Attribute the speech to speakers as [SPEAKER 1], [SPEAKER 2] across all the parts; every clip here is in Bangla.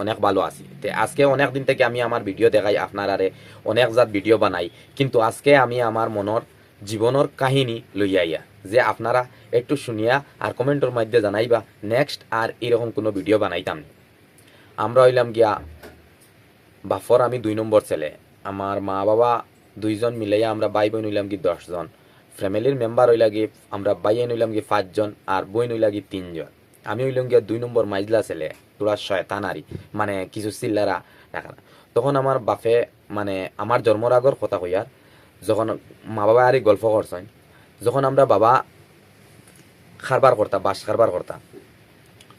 [SPEAKER 1] অনেক ভালো আছি। তে আজকে অনেক দিন থেকে আমি আমার ভিডিও দেখাই আপনারারে, অনেক জাত ভিডিও বানাই, কিন্তু আজকে আমি আমার মনের জীবনের কাহিনী লইয়া আইয়া যে আপনারা একটু শুনিয়া আর কমেন্টের মধ্যে জানাইবা নেক্সট আর এরকম কোনো ভিডিও বানাইতাম না। আমরা হইলাম গিয়া বাফর আমি 2 নম্বর ছেলে, আমার মা বাবা 2জন মিলাইয়া আমরা ভাই বোন হইলাম কি 10জন, ফ্যামিলির মেম্বার হইলা গিয়ে আমরা বাইন হইলাম কি 5জন আর বোন হইলা কি 3জন। আমি হইলাম গিয়া 2 নম্বর মাইজলা ছেলে, তোরা শয়তানারি মানে কিছু চিল্লারা দেখা না। তখন আমার বাপে মানে আমার জন্মর আগর কথা কইয়ার যখন মা বাবা আর গল্প করছেন, যখন আমরা বাবা খারবার করতাম, বাস খারবার করতাম,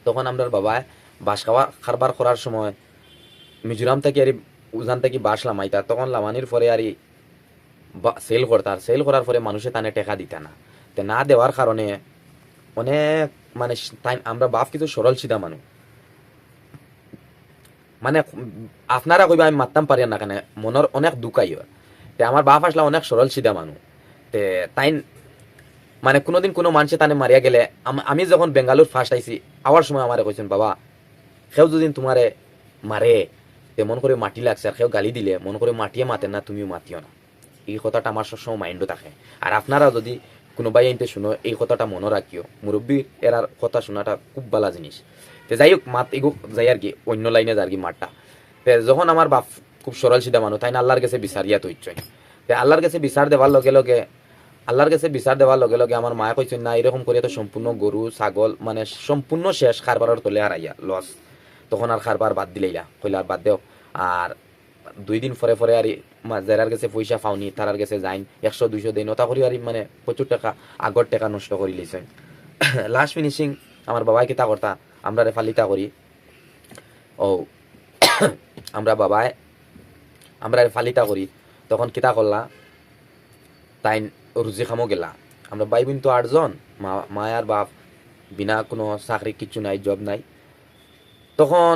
[SPEAKER 1] তখন আমরা বাবা বাস খাওয়া খারবার করার সময় মিজোরাম থেকে আর উজান থেকে বাস লামাইতা, তখন লামানির পরে আর সেল করতার, সেল করার পরে মানুষে তানে টেকা দিতা না। তে না দেওয়ার কারণে অনেক মানে টাইম আমরা বাপ কিছু সরল সিধা মানুষ, মানে আপনারা কইবা আমি মারতাম পারি না কেন, মনের অনেক দুঃখাই হয়। তে আমার বাপ আসলে অনেক সরল সিধা মানুষ। তে তাই মানে কোনোদিন কোনো মানুষে তানে মারিয়া গেলে আমি যখন বেঙ্গালুর ফার্স্ট আইছি আওয়ার সময় আমারে কইছেন, বাবা সেও যদি তোমারে মারে তে মন করে মাটি লাগছে, আর সেও গালি দিলে মন করে মাটিয়ে মাতেন না, তুমিও মাতিও না। এই কথাটা আমার সবসময় মাইন্ডও থাকে। আর আপনারা যদি কোনো ভাই আইনতে শুনো এই কথাটা মনে রাখিও, মুরব্বী এরার কথা শোনাটা খুব ভালো জিনিস। তে যাই হোক মাত এগো যাই আর কি অন্য লাইনে যার কি মাঠটা। তে যখন আমার বাপ খুব সরল সিধা মানুষ, তাই না আল্লাহর কাছে বিচারিয়া তো ইচ্ছয়। তে আল্লাহর কাছে বিচার দেওয়ার লগে লগে আমার মায়ে কইছেন না এরকম করে তো সম্পূর্ণ গরু ছাগল মানে সম্পূর্ণ শেষ, খারবারের তলে হারাইয়া লস। তখন আর খারবার বাদ দিলেইলা, কইলা আর বাদ দেও। আর 2 দিন পরে পরে আর যারার কাছে পয়সা পাওনি তারার কাছে যাইন 100-200 দিন ওটা করি আর মানে প্রচুর টাকা আগর টাকা নষ্ট করে লিছেন। লাস্ট ফিনিশিং আমার বাবাই কিতা করতা আমরা রে ফালিতা করি ও আমরা ফালিতা করি, তখন কিতা করলা তাই রুজি খামো গেলা। আমরা ভাই বোন তো 8জন, মা আর বাপ বিনা কোনো চাকরি কিছু নাই, জব নাই, তখন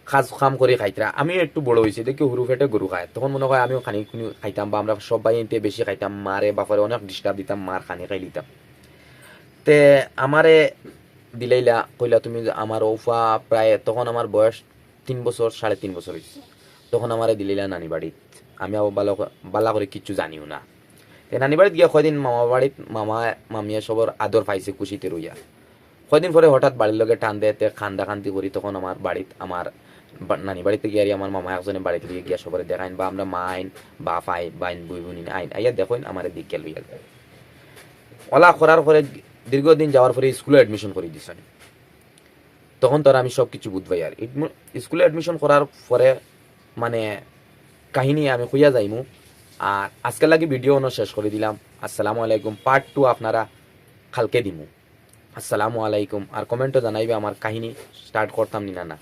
[SPEAKER 1] কাজ কাম করে খাইতরা। আমি একটু বড় হয়েছি দেখি হুরু ফেটে গরু খায়, তখন মনে হয় আমিও খানি খুনি খাইতাম, বা আমরা সবাই এনতে বেশি খাইতাম, মারে বাপারে অনেক ডিস্টার্ব দিতাম, মার খানি খাই দিতাম। তে আমারে দিলাইলা কইলা তুমি আমার ওফা প্রায় তখন আমার বয়স 3 বছর 3.5 বছর হয়েছে, তখন আমারে দিলাইলা নানি বাড়িত। আমি আবার বালা করে কিচ্ছু জানিও না। নানি বাড়িত গিয়া কয়দিন মামা বাড়িত মামা মামিয়া সবর আদর পাইছে খুশিতে রইয়া। কয়দিন পরে হঠাৎ বাড়ির লগে টান দেয়, খান্দা খান্দি করি, তখন আমার বাড়িত আমার নানি বাড়িতে গিয়ে আমার মামা একজনে বাড়িতে লিয়ে গিয়া সবরে দেখাইন, বা আমরা মা আইন বাপ আই বাইন বুই বুনি আইন আইয়া দেখেন আমার দিকে লইয়া যায়। ওলা করার পরে দীর্ঘদিন যাওয়ার পরে স্কুলে অ্যাডমিশন করে দিছেন। তখন তো আমি সব কিছু বুঝবাই। আর স্কুলে অ্যাডমিশন করার পরে মানে কাহিনী আমি খুঁজা যাইমু। আর আজকের লাগি ভিডিও শেষ করে দিলাম। আসসালামু আলাইকুম। পার্ট 2 আপনারা কালকে দিমু। আসসালামু আলাইকুম। আর কমেন্টও জানাইবে আমার কাহিনী স্টার্ট করতাম নি না।